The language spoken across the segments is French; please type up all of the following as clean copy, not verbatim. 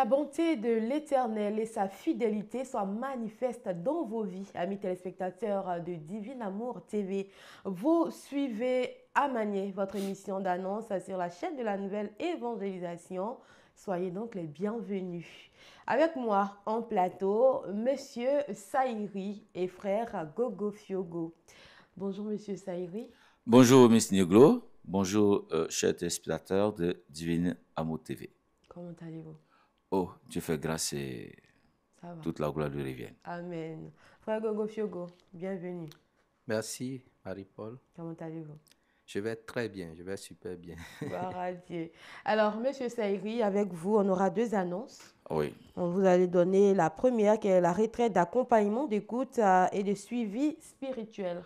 la bonté de l'Éternel et sa fidélité soient manifestes dans vos vies, amis téléspectateurs de Divin Amour TV. Vous suivez à Manier, votre émission d'annonce sur la chaîne de la nouvelle évangélisation. Soyez donc les bienvenus. Avec moi en plateau, Monsieur Saïri et frère Gogo Fiogo. Bonjour Monsieur Saïri. Bonjour Miss Nioglo, bonjour chers téléspectateurs de Divine Amour TV. Comment allez-vous? Oh, Dieu fait grâce et Ça va. toute la gloire lui revienne. Amen. Frère Gogo Fiogo, bienvenue. Merci, Marie-Paul. Comment allez-vous? Je vais très bien, je vais super bien. Gloire à Dieu. Alors, Monsieur Saïri, avec vous, on aura deux annonces. Oui. On vous allez donner la première qui est la retraite d'accompagnement, d'écoute et de suivi spirituel.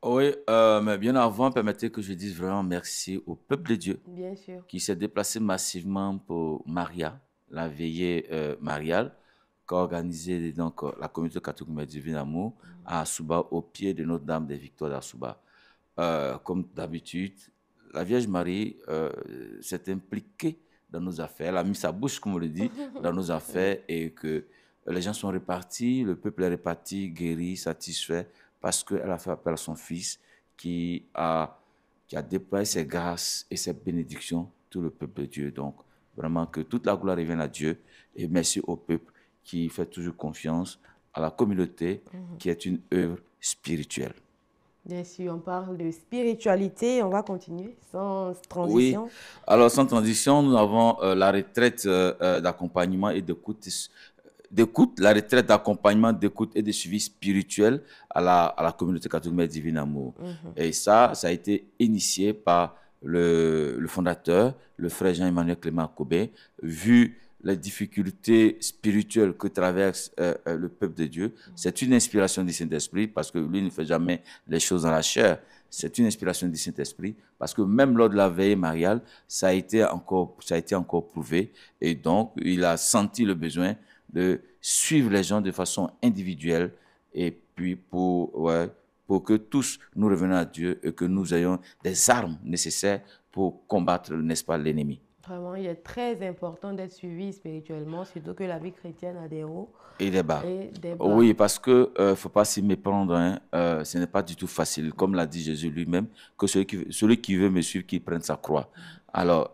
Oui, mais bien avant, permettez que je dise vraiment merci au peuple de Dieu Bien sûr. qui s'est déplacé massivement pour Maria, la veillée mariale, qu'a organisée donc la communauté catholique Divine Amour à Asuba, au pied de Notre-Dame des Victoires d'Asuba. Comme d'habitude, la Vierge Marie s'est impliquée dans nos affaires. Elle a mis sa bouche, comme on le dit, dans nos affaires et que les gens sont répartis, le peuple est réparti, guéri, satisfait, parce qu'elle a fait appel à son Fils qui a déployé ses grâces et ses bénédictions, tout le peuple de Dieu. Donc, vraiment que toute la gloire revienne à Dieu et merci au peuple qui fait toujours confiance à la communauté qui est une œuvre spirituelle. Bien sûr, on parle de spiritualité. On va continuer sans transition. Oui, alors sans transition, nous avons la retraite d'accompagnement et d'écoute, la retraite d'accompagnement, d'écoute et de suivi spirituel à la communauté catholique Divine Amour. Et ça a été initié par le fondateur, le frère Jean-Emmanuel Clément Akobé, vu les difficultés spirituelles que traverse le peuple de Dieu. C'est une inspiration du Saint-Esprit parce que lui ne fait jamais les choses dans la chair. C'est une inspiration du Saint-Esprit parce que même lors de la veillée mariale, ça a été encore prouvé. Et donc, il a senti le besoin de suivre les gens de façon individuelle et puis pour que tous nous revenions à Dieu et que nous ayons des armes nécessaires pour combattre, n'est-ce pas, l'ennemi. Vraiment, il est très important d'être suivi spirituellement, surtout que la vie chrétienne a des hauts et des bas. Et des bas. Oui, parce que faut pas s'y méprendre. Hein. Ce n'est pas du tout facile. Comme l'a dit Jésus lui-même, que celui qui veut me suivre, qu'il prenne sa croix. Alors,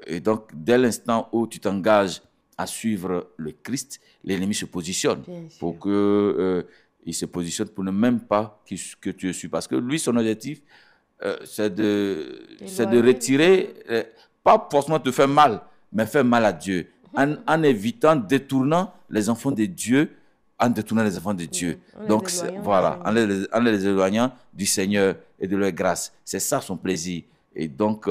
et donc, dès l'instant où tu t'engages à suivre le Christ, l'ennemi se positionne pour que il se positionne pour ne même pas que tu le suives. Parce que lui, son objectif, c'est de retirer, pas forcément te faire mal, mais faire mal à Dieu. En évitant, détournant les enfants de Dieu, en détournant les enfants de Dieu. Donc, voilà, en les éloignant du Seigneur et de leur grâce. C'est ça son plaisir. Et donc,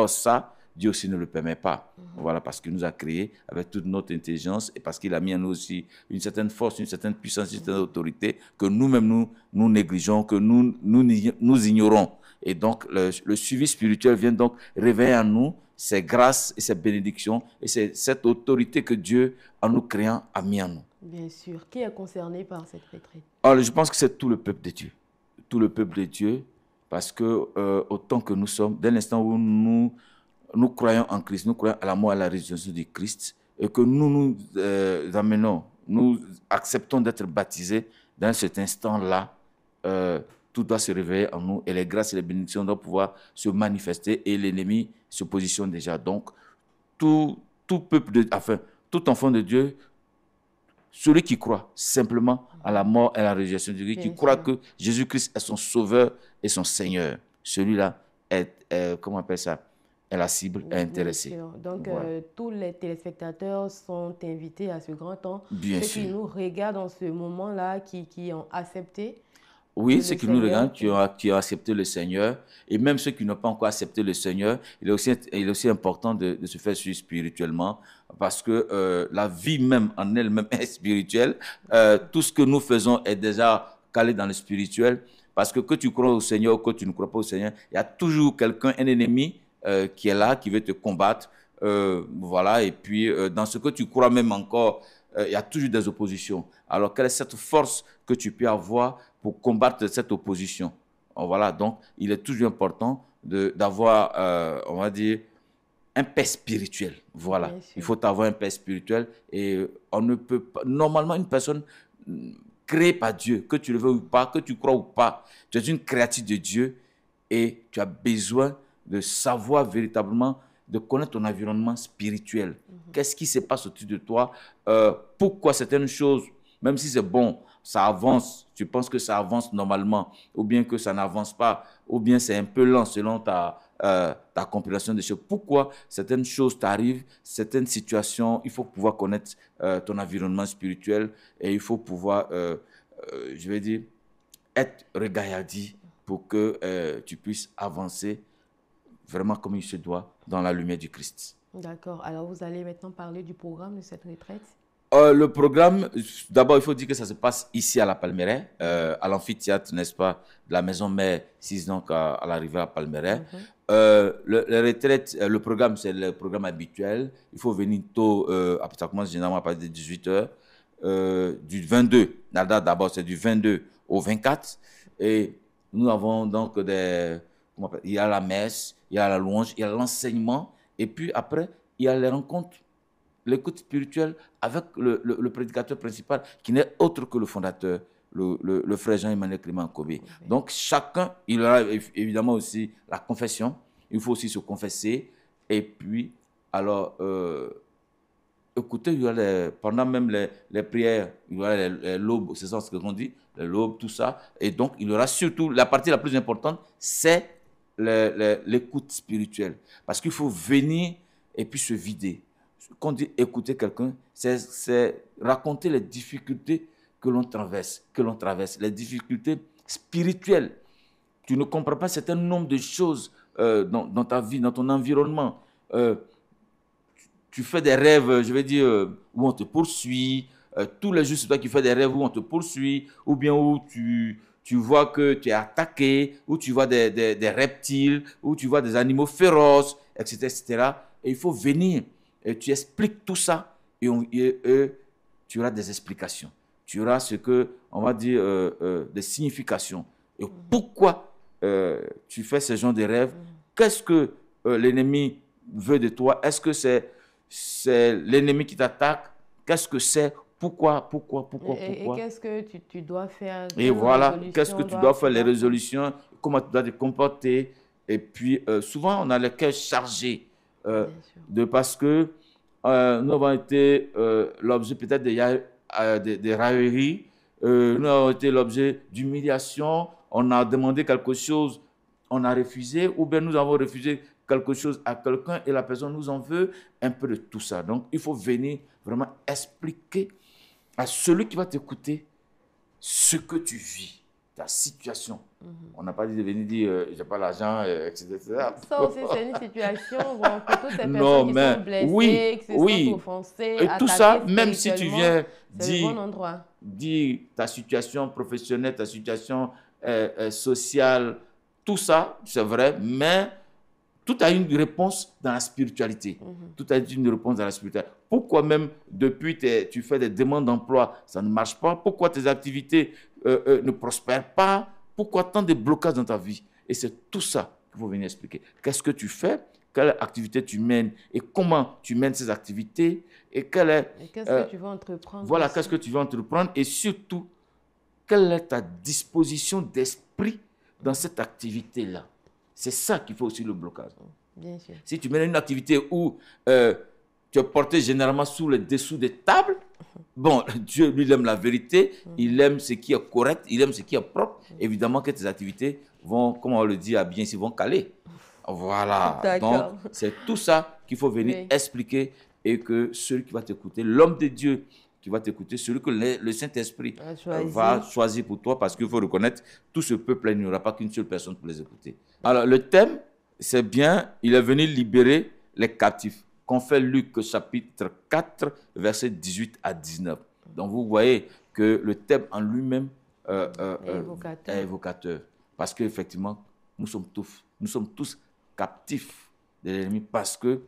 ça, Dieu aussi ne le permet pas. Voilà, parce qu'il nous a créés avec toute notre intelligence et parce qu'il a mis en nous aussi une certaine force, une certaine puissance, une certaine autorité que nous-mêmes, nous négligeons, que nous ignorons. Et donc, le suivi spirituel vient donc réveiller en nous ces grâces et ces bénédictions et c'est cette autorité que Dieu, en nous créant, a mis en nous. Bien sûr. Qui est concerné par cette retraite? Alors, je pense que c'est tout le peuple de Dieu. Tout le peuple de Dieu, parce que autant que nous sommes, dès l'instant où nous croyons en Christ, nous croyons à la mort et à la résurrection du Christ, et que nous amenons, nous acceptons d'être baptisés dans cet instant-là, tout doit se réveiller en nous et les grâces et les bénédictions doivent pouvoir se manifester et l'ennemi se positionne déjà. Donc, tout enfant de Dieu, celui qui croit simplement à la mort et à la résurrection de Christ, qui croit que Jésus-Christ est son sauveur et son Seigneur, celui-là est comment on appelle ça? Est la cible, est intéressée. Donc, tous les téléspectateurs sont invités à ce grand temps. Bien sûr. Ceux qui nous regardent en ce moment-là, qui ont accepté. Oui, ceux qui nous regardent, qui ont accepté le Seigneur, et même ceux qui n'ont pas encore accepté le Seigneur, il est aussi important de se faire suivre spirituellement, parce que la vie même en elle-même est spirituelle. Tout ce que nous faisons est déjà calé dans le spirituel, parce que tu crois au Seigneur ou que tu ne crois pas au Seigneur, il y a toujours quelqu'un, un ennemi qui est là, qui veut te combattre. Voilà, et puis dans ce que tu crois même encore, il y a toujours des oppositions. Alors, quelle est cette force que tu peux avoir pour combattre cette opposition? Voilà, donc, il est toujours important d'avoir, on va dire, un père spirituel. Voilà. Bien sûr. Il faut avoir un père spirituel et on ne peut pas. Normalement, une personne créée par Dieu, que tu le veux ou pas, que tu crois ou pas, tu es une créature de Dieu et tu as besoin de savoir véritablement, de connaître ton environnement spirituel. Qu'est-ce qui se passe autour de toi? Pourquoi certaines choses, même si c'est bon, ça avance, tu penses que ça avance normalement, ou bien que ça n'avance pas, ou bien c'est un peu lent selon ta compréhension des choses. Pourquoi certaines choses t'arrivent, certaines situations, il faut pouvoir connaître ton environnement spirituel et il faut pouvoir, je vais dire, être regaillardi pour que tu puisses avancer vraiment comme il se doit dans la lumière du Christ. D'accord. Alors, vous allez maintenant parler du programme de cette retraite. Le programme, d'abord, il faut dire que ça se passe ici à la Palmeraie, à l'amphithéâtre, n'est-ce pas, de la maison mère, ici donc à l'arrivée à Palmeraie. Le retraite, le programme, c'est le programme habituel. Il faut venir tôt, ça commence généralement à partir de 18h, du 22. La date d'abord, c'est du 22 au 24. Et nous avons donc il y a la messe, il y a la louange, il y a l'enseignement. Et puis après, il y a les rencontres, l'écoute spirituelle avec le prédicateur principal qui n'est autre que le fondateur, le frère Jean-Emmanuel Clément Kobe. Donc chacun, il aura évidemment aussi la confession, il faut aussi se confesser et puis alors écoutez, il y a pendant même les prières, il y aura les lobes, c'est ça ce qu'on dit, les lobes, tout ça, et donc il y aura surtout, la partie la plus importante, c'est l'écoute spirituelle, parce qu'il faut venir et puis se vider. Quand on dit écouter quelqu'un, c'est raconter les difficultés que l'on traverse, les difficultés spirituelles. Tu ne comprends pas un certain nombre de choses dans ta vie, dans ton environnement. Tu fais des rêves, je vais dire, où on te poursuit. Tous les jours, c'est toi qui fais des rêves où on te poursuit, ou bien où tu vois que tu es attaqué, où tu vois des reptiles, où tu vois des animaux féroces, etc., etc. Et il faut venir. Et tu expliques tout ça et tu auras des explications. Tu auras ce que, on va dire, des significations. Et pourquoi tu fais ce genre de rêves? Qu'est-ce que l'ennemi veut de toi? Est-ce que c'est l'ennemi qui t'attaque? Qu'est-ce que c'est? Pourquoi? Et qu'est-ce que tu dois faire? Et voilà, qu'est-ce que tu dois faire, les résolutions, comment tu dois te comporter. Et puis, souvent, on a le cœur chargé. Parce que nous avons été l'objet peut-être des railleries, nous avons été l'objet d'humiliation, on a demandé quelque chose, on a refusé, ou bien nous avons refusé quelque chose à quelqu'un et la personne nous en veut, un peu de tout ça. Donc, il faut venir vraiment expliquer à celui qui va t'écouter ce que tu vis, ta situation. On n'a pas dit de venir dire j'ai pas l'argent, etc., etc. Ça aussi, c'est une situation pour toutes ces personnes qui sont blessées, qui se sont offensées, et tout ça, même si tu viens dire ta situation professionnelle, ta situation sociale, tout ça, c'est vrai, mais tout a une réponse dans la spiritualité. Tout a une réponse dans la spiritualité. Pourquoi même depuis tu fais des demandes d'emploi, ça ne marche pas? Pourquoi tes activités ne prospèrent pas? Pourquoi tant de blocages dans ta vie? Et c'est tout ça qu'il faut venir expliquer. Qu'est-ce que tu fais? Quelle activité tu mènes? Et comment tu mènes ces activités? Et qu'est-ce que tu veux entreprendre? Voilà, qu'est-ce que tu veux entreprendre? Et surtout, quelle est ta disposition d'esprit dans cette activité-là? C'est ça qui fait aussi le blocage. Bien sûr. Si tu mènes une activité où tu es porté généralement sous les dessous des tables, bon, Dieu, lui, il aime la vérité, il aime ce qui est correct, il aime ce qui est propre. Évidemment que tes activités vont, comme on le dit à bien, ils vont caler. Voilà. Donc, c'est tout ça qu'il faut venir expliquer et que celui qui va t'écouter, l'homme de Dieu qui va t'écouter, celui que le Saint-Esprit va choisir pour toi, parce qu'il faut reconnaître, tout ce peuple, il n'y aura pas qu'une seule personne pour les écouter. Alors, le thème, c'est bien, il est venu libérer les captifs. Qu'on fait Luc chapitre 4, versets 18 à 19. Donc, vous voyez que le thème en lui-même est évocateur. Parce qu'effectivement, nous sommes tous captifs de l'ennemi, parce que,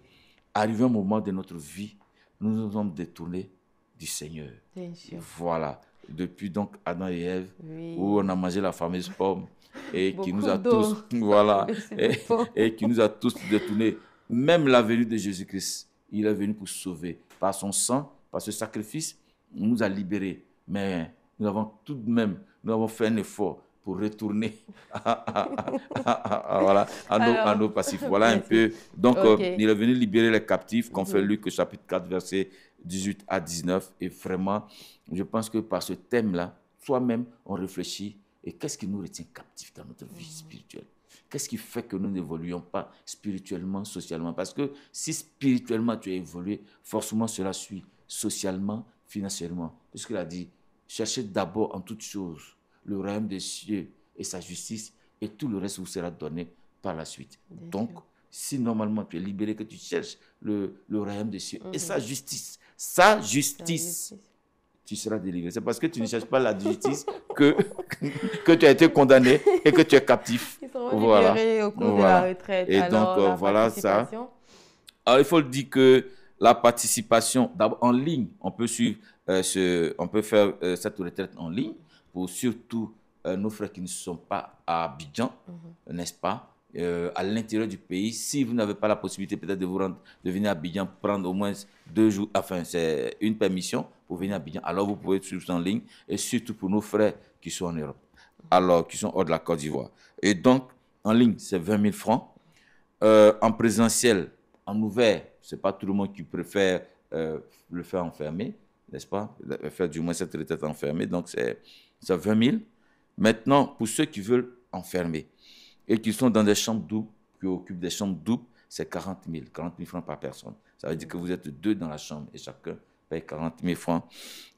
arrivé un moment de notre vie, nous nous sommes détournés du Seigneur. Bien sûr. Voilà. Depuis donc Adam et Ève, où on a mangé la fameuse pomme et qui nous a tous, voilà, et qui nous a tous détournés. même la venue de Jésus-Christ, il est venu pour sauver. Par son sang, par ce sacrifice, il nous a libérés. Mais nous avons tout de même, nous avons fait un effort pour retourner voilà, à nos passifs. Voilà un peu. Donc, il est venu libérer les captifs, qu'on fait Luc chapitre 4, verset 18 à 19. Et vraiment, je pense que par ce thème-là, soi-même, on réfléchit. Et qu'est-ce qui nous retient captifs dans notre vie spirituelle? Qu'est-ce qui fait que nous n'évoluons pas spirituellement, socialement? Parce que si spirituellement tu as évolué, forcément cela suit socialement, financièrement. Puisqu'il a dit, cherchez d'abord en toutes choses le royaume des cieux et sa justice, et tout le reste vous sera donné par la suite. Donc, si normalement tu es libéré, que tu cherches le royaume des cieux et sa justice, tu seras délivré. C'est parce que tu ne cherches pas la justice que tu as été condamné et que tu es captif. Ils seront libérés au cours de la retraite. Et alors, donc, voilà ça. Alors, il faut le dire que la participation, d'abord en ligne, on peut suivre, on peut faire cette retraite en ligne pour surtout nos frères qui ne sont pas à Abidjan, n'est-ce pas, à l'intérieur du pays. Si vous n'avez pas la possibilité peut-être de vous rendre, de venir à Abidjan, prendre au moins 2 jours, enfin c'est une permission pour venir à Abidjan, alors vous pouvez suivre en ligne, et surtout pour nos frères qui sont en Europe, alors qui sont hors de la Côte d'Ivoire. Et donc, en ligne, c'est 20 000 francs. En présentiel, en ouvert, ce n'est pas tout le monde qui préfère le faire enfermé, n'est-ce pas, faire du moins cette retraite enfermée, donc c'est 20 000. Maintenant, pour ceux qui veulent enfermer et qui sont dans des chambres doubles, qui occupent des chambres doubles, c'est 40 000 francs par personne. Ça veut dire que vous êtes 2 dans la chambre et chacun paye 40 000 francs.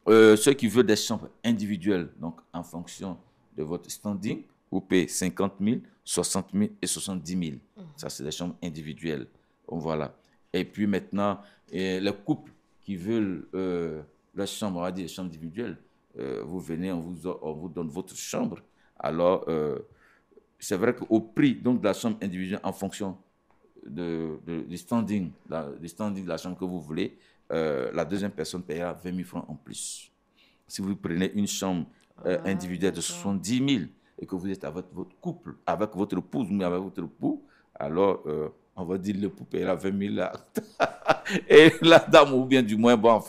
Ceux qui veulent des chambres individuelles, donc en fonction de votre standing, vous payez 50 000, 60 000 et 70 000. Ça, c'est des chambres individuelles. Voilà. Et puis maintenant, les couples qui veulent la chambre, on va dire chambre individuelle, vous venez, on vous donne votre chambre. Alors, c'est vrai qu'au prix donc, de la chambre individuelle, en fonction du standing de la chambre que vous voulez, la deuxième personne paiera 20 000 francs en plus. Si vous prenez une chambre individuelle de 70 000 et que vous êtes avec votre couple, avec votre épouse ou avec votre époux, alors on va dire le l'époux paiera 20 000 là. Et la dame, ou bien du moins, bon,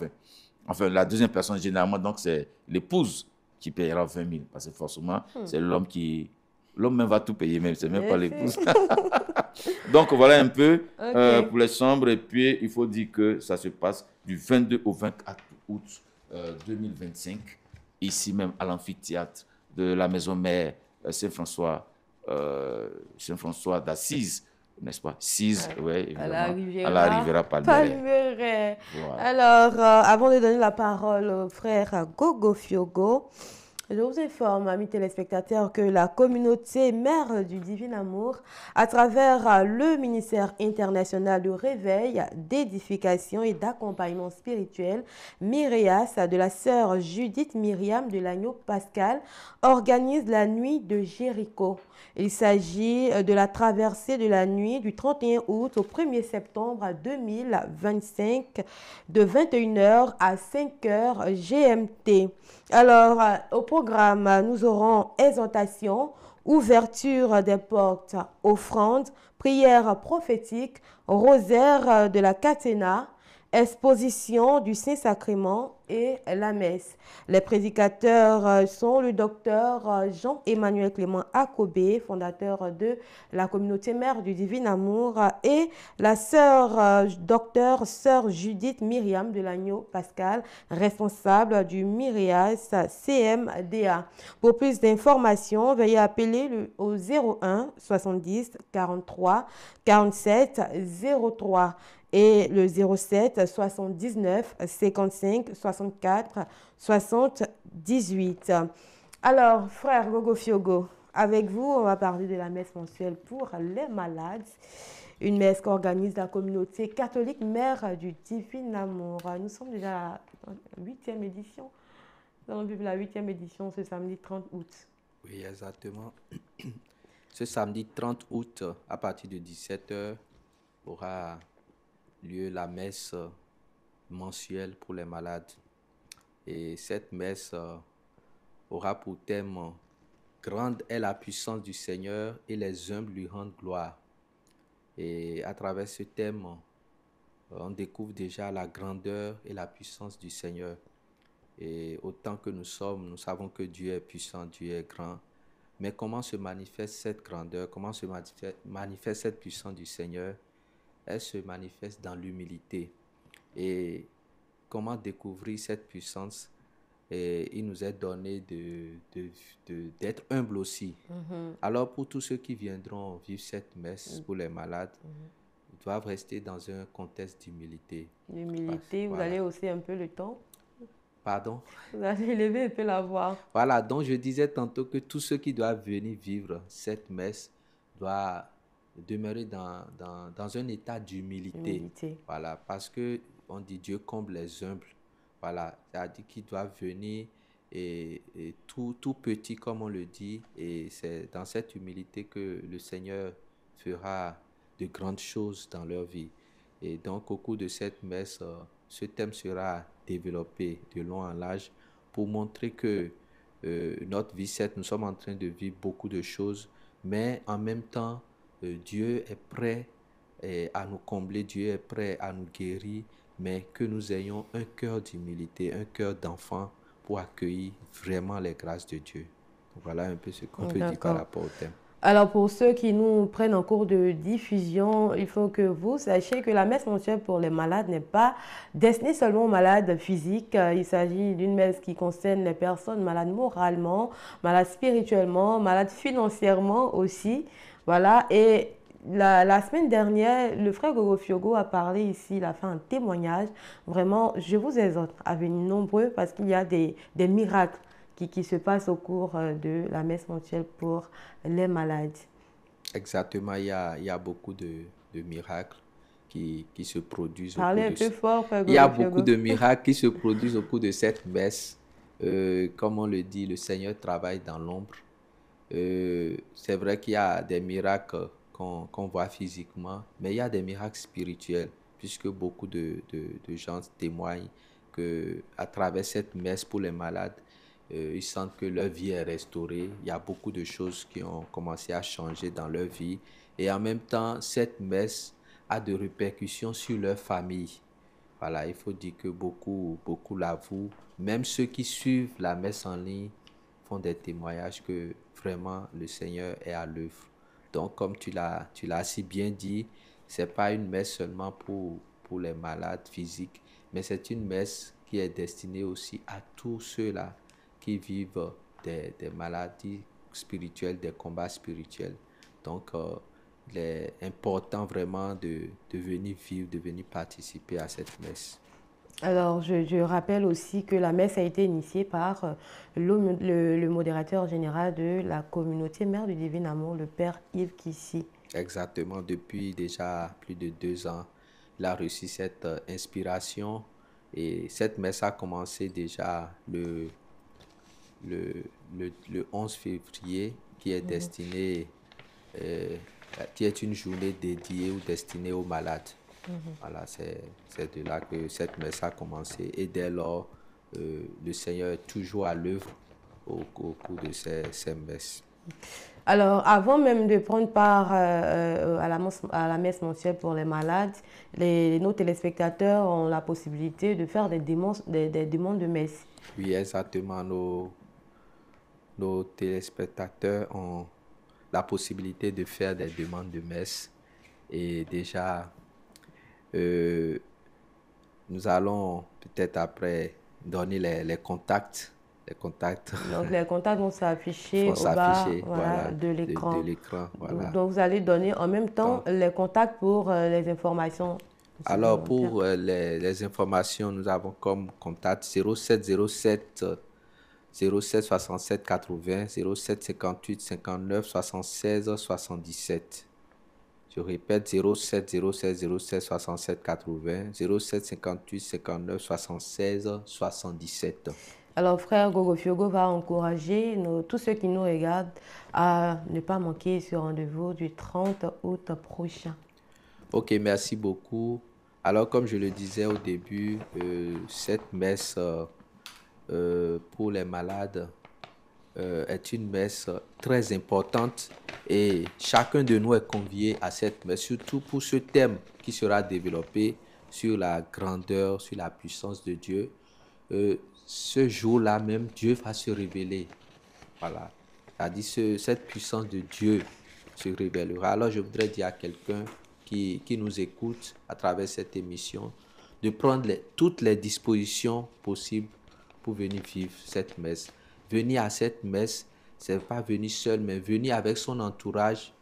enfin, la deuxième personne, généralement, donc, c'est l'épouse qui payera 20 000. Parce que forcément, c'est l'homme qui... L'homme même va tout payer, même. C'est même pas l'épouse. Donc, voilà un peu pour les chambres. Et puis, il faut dire que ça se passe du 22 au 24 août 2025, ici même à l'amphithéâtre de la maison mère Saint-François d'Assise. N'est-ce pas? 6, oui, à la Riviera Palmeraie. Voilà. Alors, avant de donner la parole au frère Gogo Fiogo, je vous informe, amis téléspectateurs, que la communauté Mère du Divin Amour, à travers le ministère international de réveil, d'édification et d'accompagnement spirituel, Myrias, de la sœur Judith Myriam de l'Agneau Pascal, organise la nuit de Jéricho. Il s'agit de la traversée de la nuit du 31 août au 1er septembre 2025 de 21 h à 5 h GMT. Alors, au programme, nous aurons exhortation, ouverture des portes, offrande, prière prophétique, rosaire de la Catena, exposition du Saint-Sacrement et la messe. Les prédicateurs sont le docteur Jean-Emmanuel Clément Akobé, fondateur de la communauté Mère du Divin Amour, et la docteur sœur Judith Myriam de l'Agneau Pascal, responsable du Myrias CMDA. Pour plus d'informations, veuillez appeler au 01 70 43 47 03. Et le 07 79 55 64 78. Alors, frère Gogo Fiogo, avec vous, on va parler de la messe mensuelle pour les malades. Une messe qu'organise la communauté catholique Mère du Divin Amour. Nous sommes déjà à la 8e édition. Nous allons vivre la 8e édition ce samedi 30 août. Oui, exactement. Ce samedi 30 août, à partir de 17 h, aura lieu la messe mensuelle pour les malades. Et cette messe aura pour thème « Grande est la puissance du Seigneur et les humbles lui rendent gloire ». Et à travers ce thème, on découvre déjà la grandeur et la puissance du Seigneur. Et autant que nous sommes, nous savons que Dieu est puissant, Dieu est grand. Mais comment se manifeste cette grandeur, comment se manifeste cette puissance du Seigneur? Elle se manifeste dans l'humilité. Et comment découvrir cette puissance? Et il nous est donné d'être humble aussi. Alors pour tous ceux qui viendront vivre cette messe pour les malades, ils doivent rester dans un contexte d'humilité. L'humilité, vous Voilà. allez hausser un peu le ton. Pardon? Vous allez élever un peu la voix. Voilà, donc je disais tantôt que tous ceux qui doivent venir vivre cette messe doivent demeurer dans un état d'humilité. Humilité. Voilà, parce que on dit Dieu comble les humbles. Voilà, c'est-à-dire qu'ils doivent venir et tout petit, comme on le dit, et c'est dans cette humilité que le Seigneur fera de grandes choses dans leur vie. Et donc, au cours de cette messe, ce thème sera développé de long en large pour montrer que notre vie, certes, nous sommes en train de vivre beaucoup de choses, mais en même temps, Dieu est prêt à nous combler, Dieu est prêt à nous guérir, mais que nous ayons un cœur d'humilité, un cœur d'enfant pour accueillir vraiment les grâces de Dieu. Donc voilà un peu ce qu'on peut dire par rapport au thème. Alors, pour ceux qui nous prennent en cours de diffusion, il faut que vous sachiez que la messe mensuelle pour les malades n'est pas destinée seulement aux malades physiques. Il s'agit d'une messe qui concerne les personnes malades moralement, malades spirituellement, malades financièrement aussi. Voilà. Et la semaine dernière, le frère Gogo Fiogo a parlé ici, il a fait un témoignage. Vraiment, je vous exhorte à venir nombreux parce qu'il y a des miracles qui se passe au cours de la messe mensuelle pour les malades. Exactement, il y a beaucoup de miracles qui se produisent. Parlez un peu fort, frère Gogo. Il y a beaucoup de miracles qui se produisent au cours de cette messe. Comme on le dit, le Seigneur travaille dans l'ombre. C'est vrai qu'il y a des miracles qu'on voit physiquement, mais il y a des miracles spirituels, puisque beaucoup de gens témoignent qu'à travers cette messe pour les malades, ils sentent que leur vie est restaurée. Il y a beaucoup de choses qui ont commencé à changer dans leur vie. Et en même temps, cette messe a de répercussions sur leur famille. Voilà, il faut dire que beaucoup l'avouent. Même ceux qui suivent la messe en ligne font des témoignages que vraiment le Seigneur est à l'œuvre. Donc, comme tu l'as si bien dit, c'est pas une messe seulement pour les malades physiques, mais c'est une messe qui est destinée aussi à tous ceux-là qui vivent des maladies spirituelles, des combats spirituels. Donc, il est important vraiment de venir vivre, de venir participer à cette messe. Alors, je rappelle aussi que la messe a été initiée par le modérateur général de la communauté Mère du Divin Amour, le Père Yves Kissi. Exactement, depuis déjà plus de 2 ans, il a reçu cette inspiration et cette messe a commencé déjà le 11 février, qui est destiné, qui est une journée dédiée ou destinée aux malades. Voilà, c'est de là que cette messe a commencé. Et dès lors, le Seigneur est toujours à l'œuvre au cours de ces messes. Alors, avant même de prendre part à la messe mensuelle pour les malades, nos téléspectateurs ont la possibilité de faire des demandes de messe. Oui, exactement. Nos téléspectateurs ont la possibilité de faire des demandes de messe. Et déjà, nous allons peut-être après donner les contacts. Donc, les contacts vont s'afficher au bas voilà, de l'écran. Voilà. Donc, vous allez donner en même temps les contacts pour les informations. Alors, pour les informations, nous avons comme contact 0707 67 80 07 58 59 76 77. Je répète, 07 67 80 07 58 59 76 77. Alors, frère Gogo Fiogo va encourager tous ceux qui nous regardent à ne pas manquer ce rendez-vous du 30 août prochain. Ok, merci beaucoup. Alors, comme je le disais au début, cette messe pour les malades est une messe très importante et chacun de nous est convié à cette messe, surtout pour ce thème qui sera développé sur la grandeur, sur la puissance de Dieu. Ce jour-là même, Dieu va se révéler. Voilà. C'est-à-dire cette puissance de Dieu se révélera. Alors je voudrais dire à quelqu'un qui nous écoute à travers cette émission de prendre toutes les dispositions possibles pour venir vivre cette messe. Venir à cette messe, ce n'est pas venir seul, mais venir avec son entourage,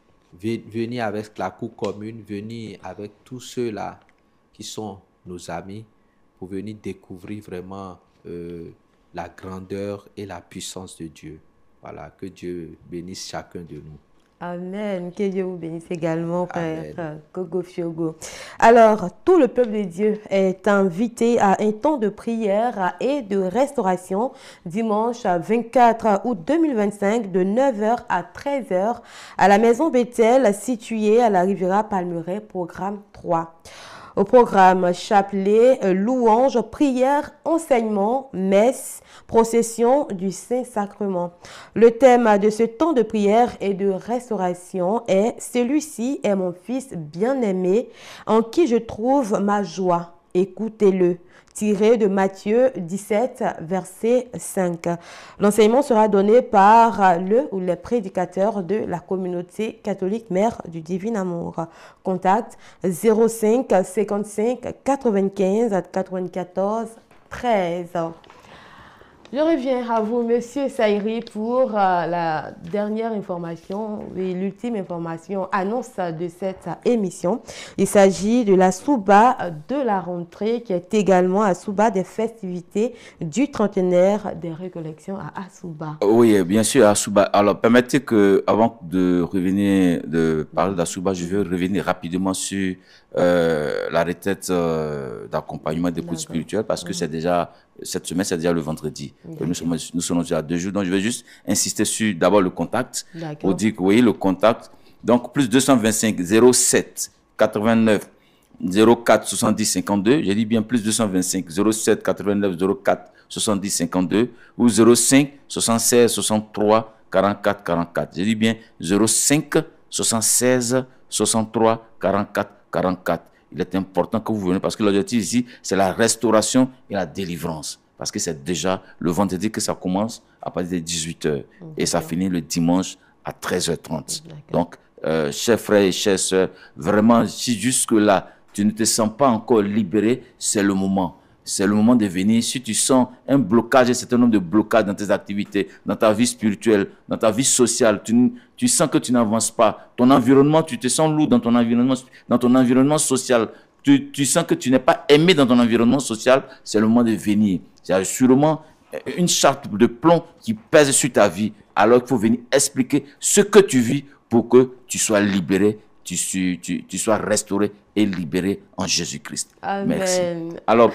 venir avec la cour commune, venir avec tous ceux-là qui sont nos amis pour venir découvrir vraiment la grandeur et la puissance de Dieu. Voilà, que Dieu bénisse chacun de nous. Amen. Que Dieu vous bénisse également, frère Gogo Fiogo. Alors, tout le peuple de Dieu est invité à un temps de prière et de restauration dimanche 24 août 2025 de 9h à 13h à la maison Bethel située à la Riviera Palmeraie, programme 3. Au programme, chapelet, louange, prière, enseignement, messe, procession du Saint-Sacrement. Le thème de ce temps de prière et de restauration est « Celui-ci est mon fils bien-aimé, en qui je trouve ma joie. Écoutez-le » tiré de Matthieu 17, verset 5. L'enseignement sera donné par le ou les prédicateurs de la communauté catholique Mère du Divin Amour. Contact 05 55 95 94 13. Je reviens à vous, Monsieur Saïri, pour la dernière information et l'ultime information, annonce de cette émission. Il s'agit de la Souba de la rentrée, qui est également à Souba des festivités du trentenaire des récollections à Assouba. Oui, bien sûr, à Assouba. Alors, permettez que, avant de revenir, de parler d'Assouba, je veux revenir rapidement sur la retraite d'accompagnement d'écoute spirituelle, parce que c'est déjà, cette semaine, c'est déjà le vendredi. Nous sommes déjà à 2 jours. Donc, je vais juste insister sur d'abord le contact. Pour dire que, vous voyez, le contact. Donc, plus 225 07 89 04 70 52. J'ai dit bien plus 225 07 89 04 70 52 ou 05 76 63 44 44. J'ai dit bien 05 76 63 44 44. Il est important que vous veniez parce que l'objectif ici, c'est la restauration et la délivrance. Parce que c'est déjà le vendredi que ça commence à partir de 18h et ça finit le dimanche à 13h30. Donc, chers frères et chères sœurs, vraiment, si jusque-là, tu ne te sens pas encore libéré, c'est le moment. C'est le moment de venir. Si tu sens un blocage, un certain nombre de blocages dans tes activités, dans ta vie spirituelle, dans ta vie sociale, tu sens que tu n'avances pas. Ton environnement, tu te sens lourd dans ton environnement social. Tu sens que tu n'es pas aimé dans ton environnement social, c'est le moment de venir. C'est sûrement une charte de plomb qui pèse sur ta vie, alors qu'il faut venir expliquer ce que tu vis pour que tu sois libéré, tu sois restauré et libéré en Jésus-Christ. Merci. Alors,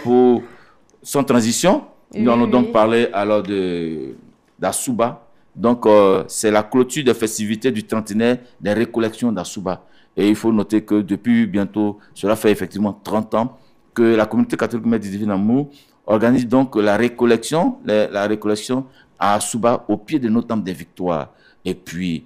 sans transition, nous allons donc parler alors d'Assouba. Donc, c'est la clôture des festivités du trentenaire des récollections d'Assouba. Et il faut noter que depuis bientôt, cela fait effectivement 30 ans, que la communauté catholique Mère du Divin Amour organise donc la récollection à Assouba au pied de notre temple des victoires. Et puis,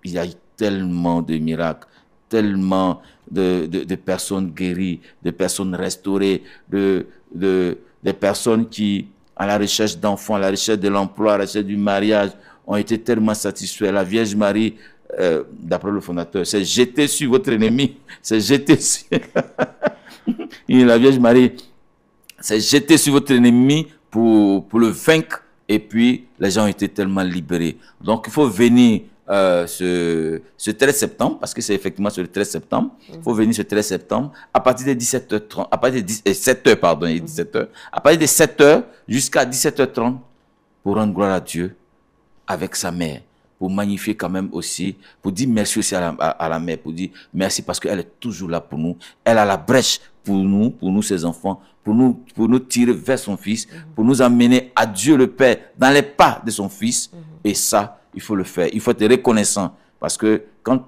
il y a eu tellement de miracles, tellement de personnes guéries, de personnes restaurées, des personnes qui, à la recherche d'enfants, à la recherche de l'emploi, à la recherche du mariage, ont été tellement satisfaits. La Vierge Marie, d'après le fondateur, c'est jeter sur votre ennemi, c'est jeter sur... La Vierge Marie, c'est jeter sur votre ennemi pour le vaincre, et puis les gens ont été tellement libérés. Donc il faut venir ce 13 septembre, parce que c'est effectivement sur le 13 septembre, il faut venir ce 13 septembre, à partir de 17h30, à partir de 7h, pardon, 17h, à partir de 7h jusqu'à 17h30, pour rendre gloire à Dieu avec sa mère, pour magnifier quand même aussi, pour dire merci aussi à la mère, pour dire merci parce qu'elle est toujours là pour nous, elle a la brèche pour nous ses enfants, pour nous tirer vers son fils, pour nous amener à Dieu le Père dans les pas de son fils, et ça, il faut le faire, il faut être reconnaissant, parce que quand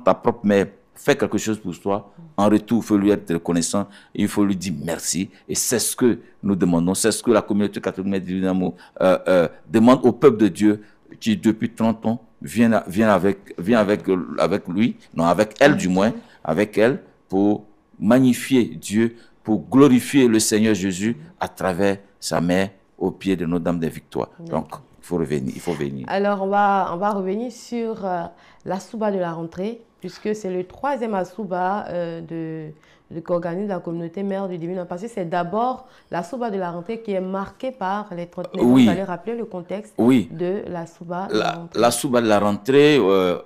ta propre mère fait quelque chose pour toi, en retour, il faut lui être reconnaissant, et il faut lui dire merci, et c'est ce que nous demandons, c'est ce que la communauté catholique Mère du Divin Amour demande au peuple de Dieu. qui depuis 30 ans vient avec lui, non, avec elle du moins, avec elle, pour magnifier Dieu, pour glorifier le Seigneur Jésus à travers sa mère au pied de Notre-Dame des Victoires. Donc, il faut venir. Alors, on va revenir sur la Souba de la rentrée, puisque c'est le 3e Asouba qu'organise la communauté mère du Divin. Parce que c'est d'abord la Souba de la rentrée qui est marquée par les trentenaires. Oui. Vous allez rappeler le contexte de la Souba de la rentrée. La Souba de la rentrée,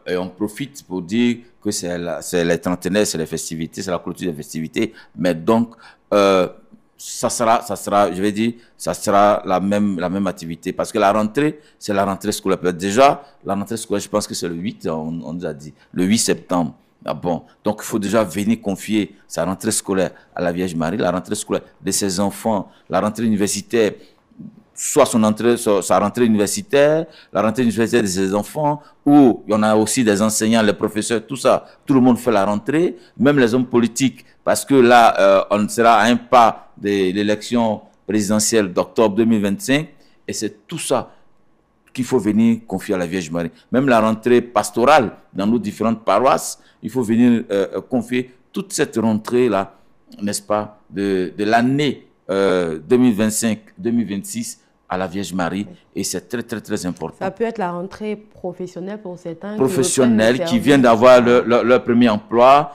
et on profite pour dire que c'est les trentenaires, c'est les festivités, c'est la clôture des festivités. Mais donc, ça sera, je vais dire, ça sera la même activité. Parce que la rentrée, c'est la rentrée scolaire. Déjà, la rentrée scolaire, je pense que c'est le 8, on nous a dit, le 8 septembre. Ah bon, donc il faut déjà venir confier sa rentrée scolaire à la Vierge Marie, la rentrée scolaire de ses enfants, la rentrée universitaire, soit sa rentrée universitaire, la rentrée universitaire de ses enfants, ou il y en a aussi des enseignants, les professeurs, tout ça, tout le monde fait la rentrée, même les hommes politiques, parce que là, on sera à un pas de l'élection présidentielle d'octobre 2025, et c'est tout ça qu'il faut venir confier à la Vierge Marie. Même la rentrée pastorale dans nos différentes paroisses, il faut venir confier toute cette rentrée-là, n'est-ce pas, de l'année 2025-2026 à la Vierge Marie. Et c'est très, très, très important. Ça peut être la rentrée professionnelle pour certains. Professionnels qui viennent d'avoir leur premier emploi,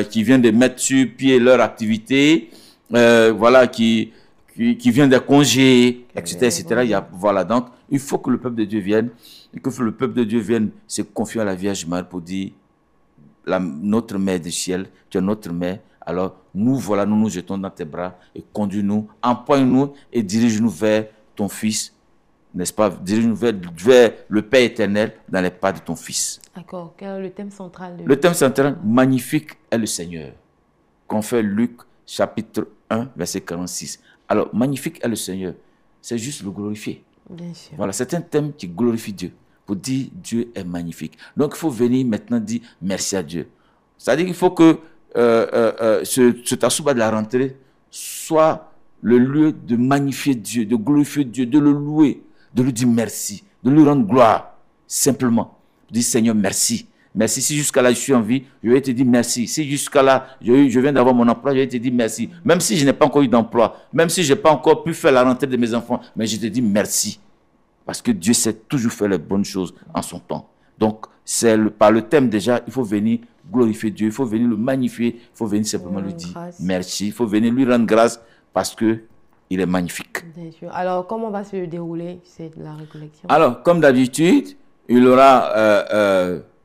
qui viennent de mettre sur pied leur activité, voilà, qui viennent des congés, etc. etc. Voilà, donc il faut que le peuple de Dieu vienne, et que le peuple de Dieu vienne se confier à la Vierge Marie pour dire, notre mère du ciel, tu es notre mère, alors nous voilà, nous nous jetons dans tes bras et conduis-nous, empoigne-nous et dirige-nous vers ton Fils, n'est-ce pas, dirige-nous vers le Père éternel dans les pas de ton Fils. D'accord, quel est le thème central Le thème central, magnifique est le Seigneur, confère Luc chapitre 1, verset 46. Alors, magnifique est le Seigneur, c'est juste le glorifier. Bien sûr. Voilà, c'est un thème qui glorifie Dieu, pour dire Dieu est magnifique. Donc, il faut venir maintenant dire merci à Dieu. C'est-à-dire qu'il faut que ce Tasouba de la rentrée soit le lieu de magnifier Dieu, de glorifier Dieu, de le louer, de lui dire merci, de lui rendre gloire, simplement. Dire Seigneur, merci. Merci. Si jusqu'à là, je suis en vie, je vais te dire merci. Si jusqu'à là, je viens d'avoir mon emploi, je vais te dire merci. Même si je n'ai pas encore eu d'emploi, même si je n'ai pas encore pu faire la rentrée de mes enfants, mais je te dis merci. Parce que Dieu sait toujours faire les bonnes choses en son temps. Donc, par le thème déjà, il faut venir glorifier Dieu, il faut venir le magnifier, il faut venir simplement lui dire merci, il faut venir lui rendre grâce parce qu'il est magnifique. Bien sûr. Alors, comment va se dérouler la récollection? Alors, comme d'habitude, il y aura,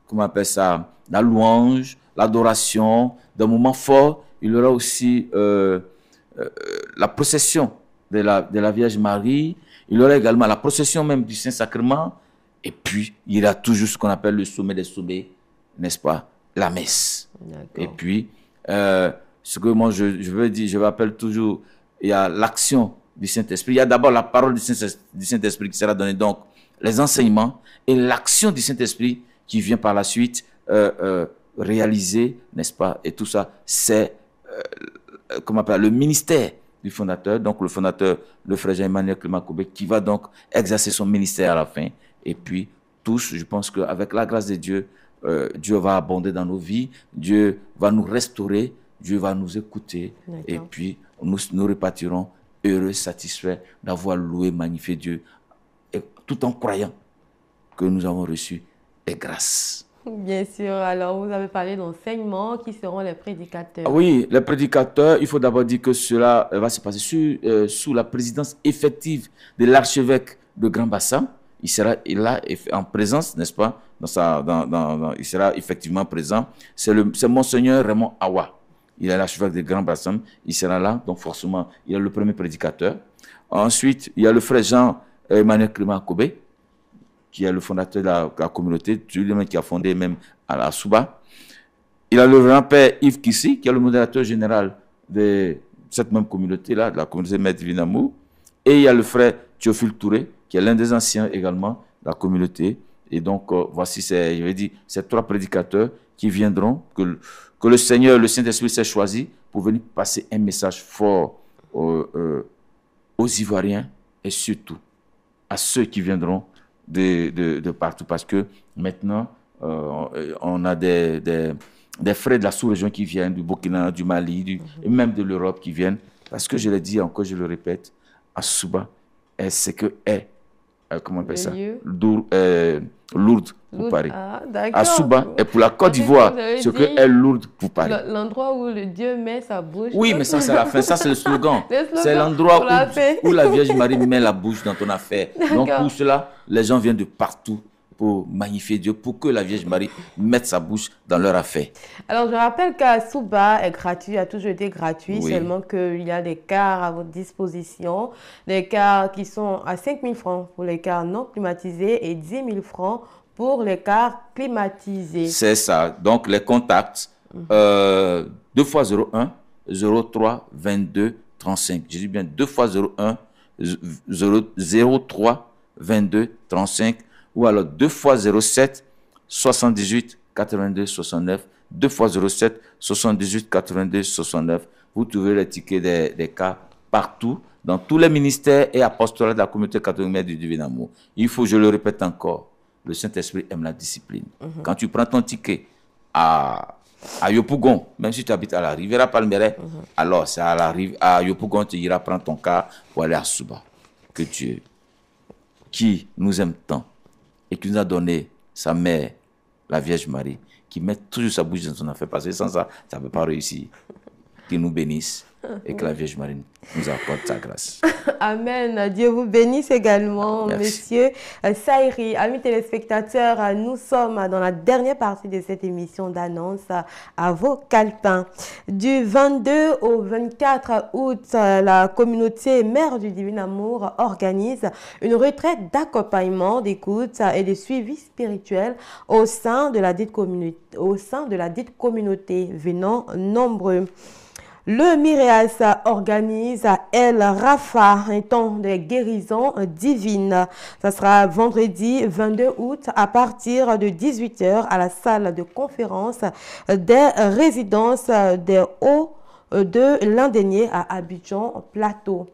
comment on appelle ça, la louange, l'adoration, des moments forts. Il y aura aussi la procession de la Vierge Marie. Il y aura également la procession même du Saint-Sacrement. Et puis, il y aura toujours ce qu'on appelle le sommet des sommets, n'est-ce pas? La messe. Et puis, ce que moi je veux dire, je rappelle toujours, il y a l'action du Saint-Esprit. Il y a d'abord la parole du Saint-Esprit qui sera donnée, donc les enseignements et l'action du Saint-Esprit qui vient par la suite réaliser, n'est-ce pas? Et tout ça, c'est comment on appelle, le ministère du fondateur, donc le fondateur, le frère Jean-Emmanuel Clément Koubé, qui va donc exercer son ministère à la fin. Et puis, tous, je pense qu'avec la grâce de Dieu, Dieu va abonder dans nos vies, Dieu va nous restaurer, Dieu va nous écouter, et puis nous repartirons heureux, satisfaits d'avoir loué, magnifié Dieu, et tout en croyant que nous avons reçu des grâces. Bien sûr. Alors, vous avez parlé d'enseignement. Qui seront les prédicateurs? Oui, les prédicateurs, il faut d'abord dire que cela va se passer sous la présidence effective de l'archevêque de Grand Bassam. Il sera là en présence, n'est-ce pas? Il sera effectivement présent. C'est Monseigneur Raymond Awa. Il est l'archevêque de Grand Bassam. Il sera là, donc forcément, il est le premier prédicateur. Ensuite, il y a le frère Jean-Emmanuel Clément Koubé, qui est le fondateur de la communauté, lui-même qui a fondé même à la Souba. Il y a le grand-père Yves Kissi, qui est le modérateur général de cette même communauté-là, de la communauté Maître Divin Amour. Et il y a le frère Théophile Touré, qui est l'un des anciens également de la communauté. Et donc, voici, je vais dire, ces trois prédicateurs qui viendront, que le Seigneur, le Saint-Esprit s'est choisi pour venir passer un message fort aux Ivoiriens et surtout à ceux qui viendront de partout parce que maintenant, on a des frères de la sous-région qui viennent du Burkina, du Mali, et même de l'Europe qui viennent. Parce que je l'ai dit encore, je le répète, Assouba est ce que est, comment on appelle ça, Lourdes pour Paris. Ah, d'accord. Assouba est pour la Côte d'Ivoire ce que est Lourdes pour Paris. L'endroit où le Dieu met sa bouche. Oui, mais ça c'est la fin, ça c'est le slogan. C'est l'endroit où la Vierge Marie met la bouche dans ton affaire. Donc pour cela, les gens viennent de partout pour magnifier Dieu, pour que la Vierge Marie mette sa bouche dans leur affaire. Alors, je rappelle qu'Assouba est gratuit, a toujours été gratuit, seulement qu'il y a des cars à votre disposition, des cars qui sont à 5 000 francs pour les cars non climatisés et 10 000 francs pour les cars climatisés. C'est ça. Donc, les contacts, 2 fois 01 03 22 35. Je dis bien 2 fois 01 03 22 35. Ou alors 2 fois 07 78 82 69, 2 fois 07 78 82 69. Vous trouvez les tickets des cas partout, dans tous les ministères et apostolats de la communauté catholique du Divin Amour. Il faut, je le répète encore, le Saint-Esprit aime la discipline. Quand tu prends ton ticket à Yopougon, même si tu habites à la Riviera Palmeraie, alors c'est à Yopougon, tu iras prendre ton cas pour aller à Souba. Que Dieu, qui nous aime tant, et qui nous a donné sa mère, la Vierge Marie, qui met toujours sa bouche dans son affaire, parce que sans ça, ça ne peut pas réussir. Qu'il nous bénisse et que la Vierge Marie nous apporte sa grâce. Amen. Dieu vous bénisse également, Merci. Monsieur Saïri. Amis téléspectateurs, nous sommes dans la dernière partie de cette émission d'annonce à vos calepins. Du 22 au 24 août, la communauté Mère du Divin Amour organise une retraite d'accompagnement, d'écoute et de suivi spirituel au sein de la dite communauté, venant nombreux. Le Mireas organise à El Rafa un temps de guérison divine. Ça sera vendredi 22 août à partir de 18 h à la salle de conférence des résidences des Hauts de Landénier à Abidjan Plateau.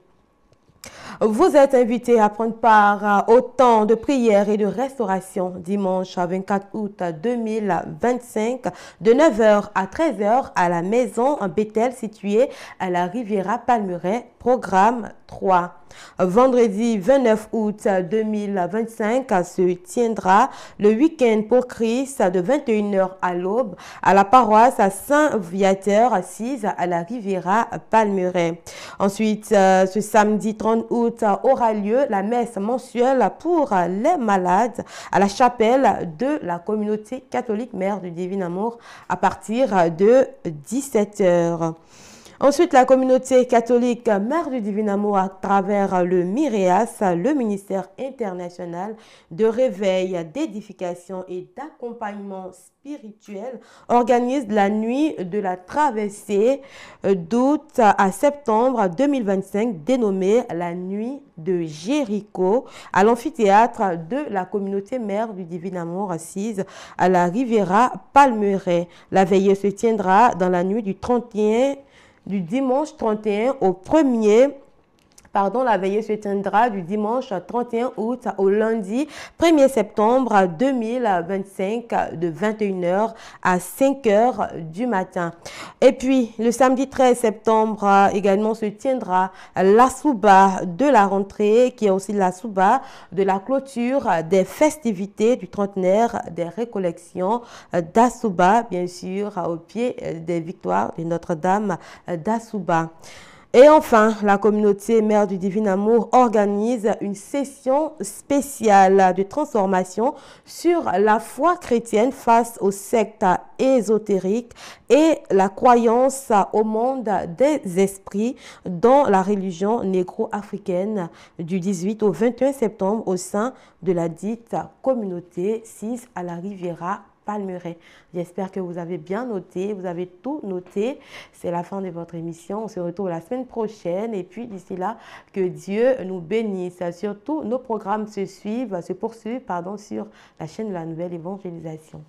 Vous êtes invités à prendre part au temps de prière et de restauration dimanche 24 août 2025 de 9 h à 13 h à la maison Bethel située à la Riviera Palmeraie, programme 3. Vendredi 29 août 2025 se tiendra le week-end pour Christ de 21 h à l'aube à la paroisse à Saint-Viateur assise à la Riviera Palmeraie. Ensuite, ce samedi 30 août aura lieu la messe mensuelle pour les malades à la chapelle de la communauté catholique Mère du Divin Amour à partir de 17 h. Ensuite, la communauté catholique Mère du Divin Amour, à travers le Mireas, le ministère international de réveil, d'édification et d'accompagnement spirituel, organise la nuit de la traversée d'août à septembre 2025, dénommée la nuit de Jéricho, à l'amphithéâtre de la communauté Mère du Divin Amour, assise à la Riviera Palmeraie. La veillée se tiendra dans la nuit du dimanche 31 au 1er. La veillée se tiendra du dimanche 31 août au lundi 1er septembre 2025 de 21 h à 5 h du matin. Et puis, le samedi 13 septembre également se tiendra la Souba de la rentrée, qui est aussi la Souba de la clôture des festivités du trentenaire des récollections d'Assouba, bien sûr, au pied des victoires de Notre-Dame d'Assouba. Et enfin, la communauté Mère du Divin Amour organise une session spéciale de transformation sur la foi chrétienne face aux sectes ésotériques et la croyance au monde des esprits dans la religion négro-africaine du 18 au 21 septembre au sein de la dite communauté 6 à la Riviera Palmeraie. J'espère que vous avez bien noté, vous avez tout noté. C'est la fin de votre émission. On se retrouve la semaine prochaine. Et puis d'ici là, que Dieu nous bénisse. Surtout, nos programmes se poursuivent sur la chaîne de la Nouvelle Évangélisation.